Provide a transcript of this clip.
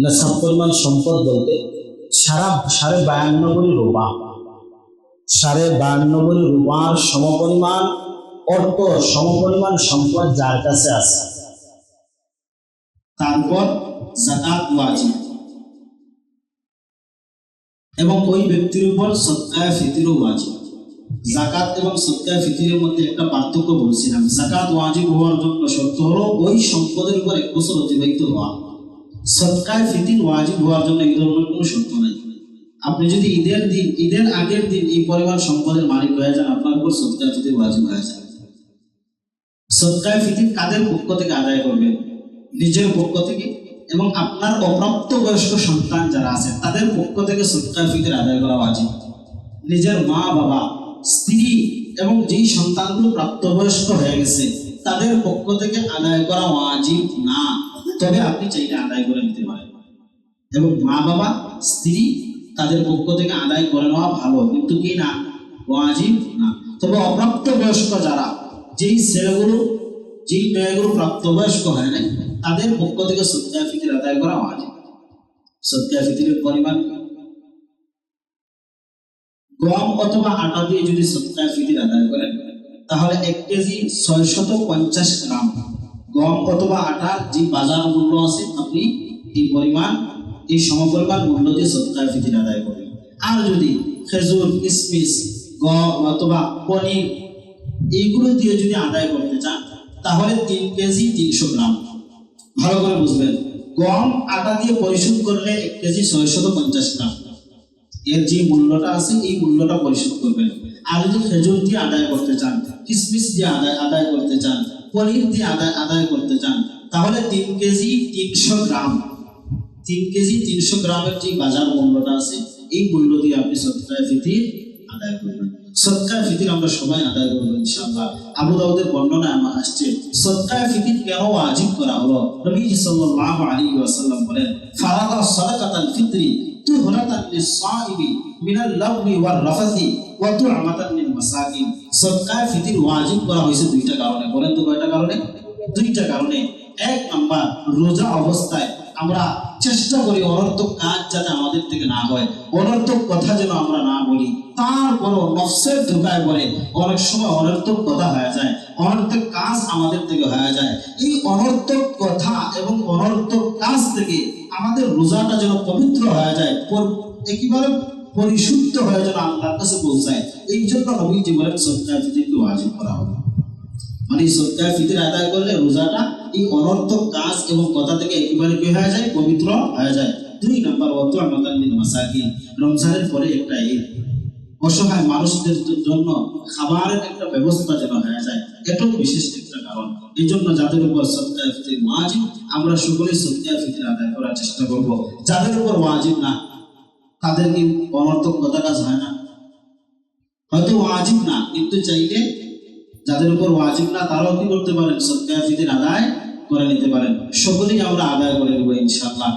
নেশাব পরিমাণ সম্পদ বলতে 52.5 রূপা, 52.5 রূপার সমপরিমাণ অর্থ, সমপরিমাণ সম্পদ যার কাছে আছে, তারপর যাকাত ওয়াজিব এবং ওই ব্যক্তির উপর সদকায়ে ফিতরও ওয়াজিব। যাকাত এবং সদকায়ে ফিতরের মধ্যে একটা পার্থক্য বলছিলাম। যাকাত ওয়াজিব হওয়ার জন্য শর্ত হলো ওই সম্পদের উপর 1 বছর অতিবাহিত হওয়া। সদকায়ে ফিতর ওয়াজিব হওয়ার জন্য এই ধরনের কোনো শর্ত নাই। আপনি যদি ঈদের আগের দিন এই পরিমাণ সম্পদের মালিক হয়ে যান, আপনার উপর সদকায়ে ফিতর ওয়াজিব হয়ে যায়। সদকায়ে ফিতর কাদের পক্ষ থেকে আদায় করবেন? নিজের পক্ষ থেকে, এবং আপনার অপ্রাপ্ত বয়স্ক সন্তান যারা আছে তাদের পক্ষ থেকে সদকায়ে ফিতর আদায় করা ওয়াজিব। নিজের মা বাবা, স্ত্রী এবং যেই সন্তানগুলো প্রাপ্তবয়স্ক হয়ে গেছে তাদের পক্ষ থেকে আদায় করা ওয়াজিব না, তবে আপনি চাইলে আদায় করে নিতে পারেন। এবং মা বাবা, স্ত্রী তাদের পক্ষ থেকে আদায় করে নেওয়া ভালো, কিন্তু কি না, ওয়াজিব না। তবে অপ্রাপ্ত বয়স্ক যারা, যেই ছেলেগুলো যেই মেয়েগুলো প্রাপ্তবয়স্ক হয় নাই তাদের পক্ষ থেকে সদকায়ে ফিতর আদায় করা ওয়াজিব। সদকায়ে ফিতরের পরিমাণ গম অথবা আটা দিয়ে যদি সদকায়ে ফিতর আদায় করেন তাহলে 1 কেজি 650 গ্রাম গম অথবা আটার যে বাজার মূল্য আছে আপনি এই সমপরিমাণ মূল্য দিয়ে সদকায়ে ফিতর আদায় করবেন। আর যদি খেজুর, কিশমিশ, গম অথবা পনির এইগুলো দিয়ে যদি আদায় করতে চান তাহলে 3 কেজি 300 গ্রাম। ভালো করে বুঝবেন, গম আটা দিয়ে পরিশোধ করলে 1 কেজি 650 গ্রাম এর যে মূল্যটা আছে এই মূল্যটা পরিশোধ করবেন। আর যদি খেজুর দিয়ে আদায় করতে চান, কিশমিশ দিয়ে আদায় করতে চান, পনির দিয়ে আদায় করতে চান তাহলে 3 কেজি 300 গ্রাম 3 কেজি 300 গ্রামের যে বাজার মূল্যটা আছে এই মূল্য দিয়ে আপনি সদকায়ে ফিতর আদায় করবেন। সদকায়ে ফিতর আমরা সবাই আদায় করব ইনশাআল্লাহ। আবু দাউদের বর্ণনায় আমার আসছে সদকায়ে ফিতর কেন ওয়াজিব করা হলো। নবী সাল্লাল্লাহু আলাইহি ওয়াসাল্লাম বলেন, ফারাদা সাদাকাতাল ফিতরি তুহরাতান লিস-সাইমি মিনাল লাগবি ওয়ার রাফাসি ওয়া তু'মাতান লিল মাসাকিন। সদকায়ে ফিতর ওয়াজিব করা হয়েছে 2টা কারণে। বলেন তো কয়টা কারণে? 2টা কারণে। 1 নাম্বার, রোজা অবস্থায় আমরা চেষ্টা করি অনর্থক কাজ যাতে আমাদের থেকে না হয়, অনর্থক কথা যেন আমরা না বলি। তারপরও নফসের ধোকায় পড়ে অনেক সময় অনর্থক কথা হয়ে যায়, অনর্থক কাজ আমাদের থেকে হয়ে যায়। এই অনর্থক কথা এবং অনর্থক কাজ থেকে আমাদের রোজাটা যেন পবিত্র হয়ে যায়, একেবারে পরিশুদ্ধ হয়ে যেন আল্লাহর কাছে পৌঁছায়, এই জন্য নবীজি বলেন সদকায়ে ফিতরকে ওয়াজিব করা হবে। মানে সদকায়ে ফিতর আদায় করলে রোজাটা এই অনর্থক কাজ এবং কথা থেকে একেবারে কি হয়ে যায়, পবিত্র হয়ে যায়। 2 নাম্বার, ওয়া তু'মাতান লিল মাসাকিন। রমজানের পরে একটা ঈদ, অসহায় মানুষদের জন্য খাবারের একটা ব্যবস্থা যেন হয়ে যায়, এটাও বিশেষ একটা কারণ। এই জন্য যাদের উপর সদকায়ে ফিতর ওয়াজিব আমরা সকলেই সদকায়ে ফিতর আদায় করার চেষ্টা করব। যাদের উপর ওয়াজিব না তাদের কি অনর্থক কথা কাজ হয় না? হয়তো ওয়াজিব না কিন্তু চাইলে, যাদের উপর ওয়াজিব না তারাও কি করতে পারেন, সদকায়ে ফিতর আদায় করে নিতে পারেন। সকলেই আমরা আদায় করে নেব ইনশাআল্লাহ।